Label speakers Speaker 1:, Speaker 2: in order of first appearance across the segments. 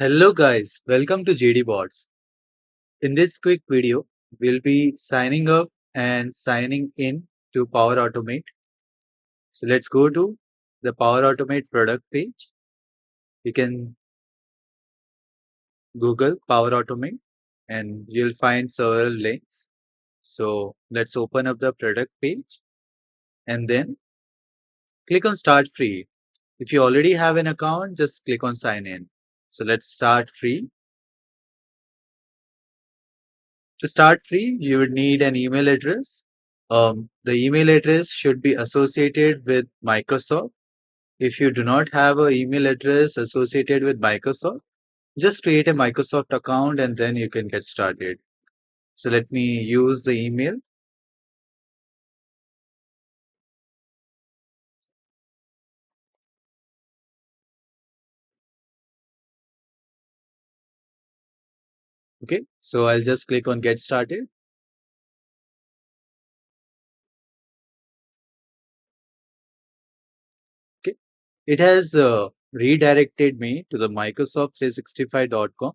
Speaker 1: Hello guys, welcome to JD Bots. In this quick video, we'll be signing up and signing in to Power Automate. So let's go to the Power Automate product page. You can Google Power Automate and you'll find several links. So let's open up the product page and then click on Start Free. If you already have an account, just click on Sign In. So let's start free. To start free, you would need an email address. The email address should be associated with Microsoft. If you do not have an email address associated with Microsoft, just create a Microsoft account and then you can get started. So let me use the email. Okay, so I'll just click on get started. Okay, it has redirected me to the Microsoft365.com.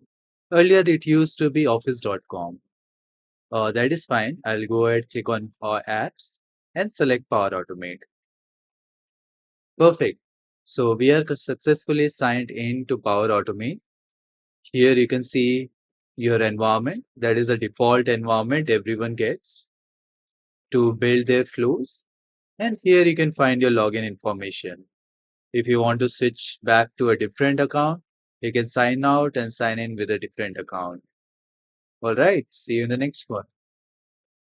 Speaker 1: Earlier, it used to be Office.com. That is fine. I'll go ahead, click on apps and select Power Automate. Perfect. So we are successfully signed in to Power Automate. Here you can see your environment. That is a default environment everyone gets to build their flows. And here you can find your login information. If you want to switch back to a different account, you can sign out and sign in with a different account. All right. See you in the next one.